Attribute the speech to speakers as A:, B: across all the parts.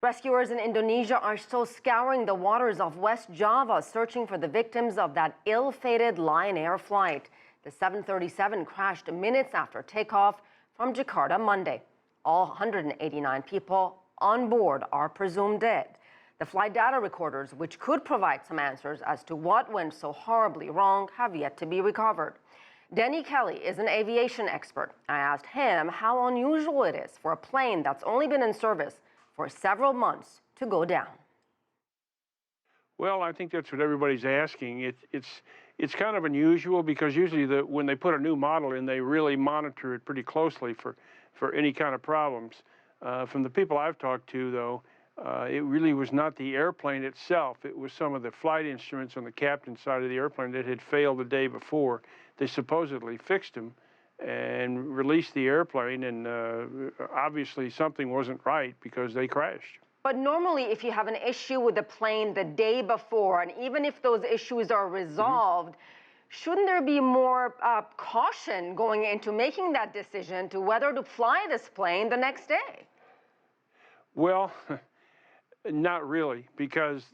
A: Rescuers in Indonesia are still scouring the waters of West Java, searching for the victims of that ill-fated Lion Air flight. The 737 crashed minutes after takeoff from Jakarta Monday. All 189 people on board are presumed dead. The flight data recorders, which could provide some answers as to what went so horribly wrong, have yet to be recovered. Denny Kelly is an aviation expert. I asked him how unusual it is for a plane that's only been in service for several months to go down.
B: Well, I think that's what everybody's asking. It's kind of unusual because usually when they put a new model in, they really monitor it pretty closely for any kind of problems. From the people I've talked to, though, it really was not the airplane itself. It was some of the flight instruments on the captain's side of the airplane that had failed the day before. They supposedly fixed them and released the airplane, and obviously something wasn't right because they crashed.
A: But normally, if you have an issue with the plane the day before, and even if those issues are resolved, shouldn't there be more caution going into making that decision to whether to fly this plane the next day?
B: Well, not really, because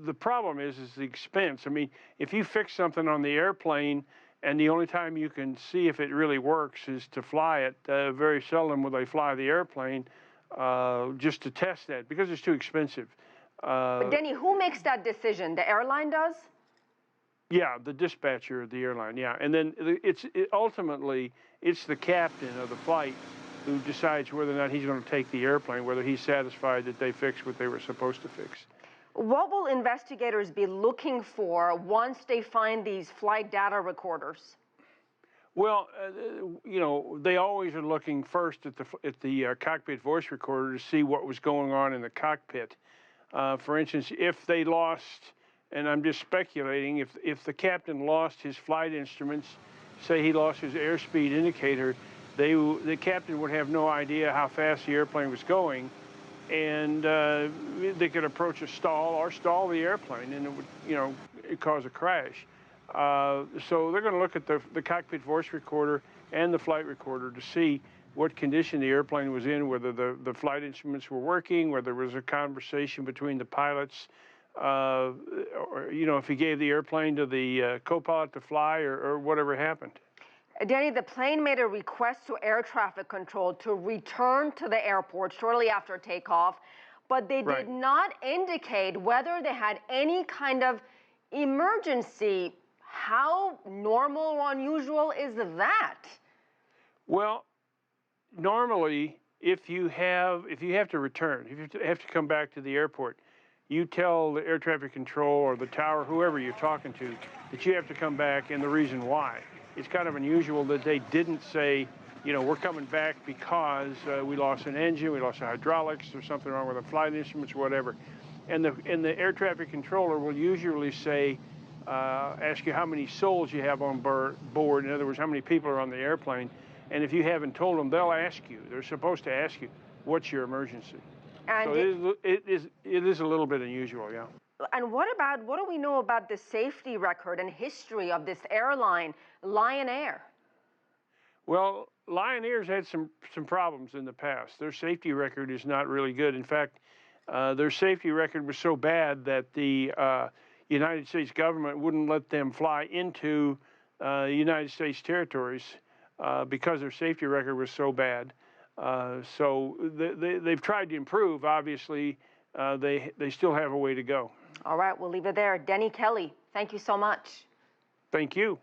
B: the problem is the expense. I mean, if you fix something on the airplane and the only time you can see if it really works is to fly it, very seldom will they fly the airplane just to test that because it's too expensive.
A: But Denny, who makes that decision? The airline does?
B: Yeah, the dispatcher of the airline, yeah. And then ultimately, it's the captain of the flight who decides whether or not he's going to take the airplane, whether he's satisfied that they fixed what they were supposed to fix.
A: What will investigators be looking for once they find these flight data recorders?
B: Well, you know, they always are looking first at the cockpit voice recorder to see what was going on in the cockpit. For instance, if they lost, and I'm just speculating, if the captain lost his flight instruments, say he lost his airspeed indicator, the captain would have no idea how fast the airplane was going, and they could approach a stall or stall the airplane, and it would, you know, cause a crash. So they're going to look at the cockpit voice recorder and the flight recorder to see what condition the airplane was in, whether the flight instruments were working, whether there was a conversation between the pilots, or, you know, if he gave the airplane to the co-pilot to fly, or whatever happened.
A: Denny, the plane made a request to air traffic control to return to the airport shortly after takeoff, but they did not indicate whether they had any kind of emergency. How normal or unusual is that?
B: Well, normally, if you have to return, if you have to come back to the airport, you tell the air traffic control or the tower, whoever you're talking to, that you have to come back and the reason why. It's kind of unusual that they didn't say, you know, we're coming back because we lost an engine, we lost the hydraulics, there's something wrong with the flight instruments, or whatever. And the air traffic controller will usually say, ask you how many souls you have on board. In other words, how many people are on the airplane. And if you haven't told them, they'll ask you. They're supposed to ask you, what's your emergency? And so it is a little bit unusual, yeah.
A: And what do we know about the safety record and history of this airline, Lion Air?
B: Well, Lion Air's had some problems in the past. Their safety record is not really good. In fact, their safety record was so bad that the United States government wouldn't let them fly into United States territories because their safety record was so bad. So they've tried to improve. Obviously, they still have a way to go.
A: All right, we'll leave it there. Denny Kelly, thank you so much.
B: Thank you.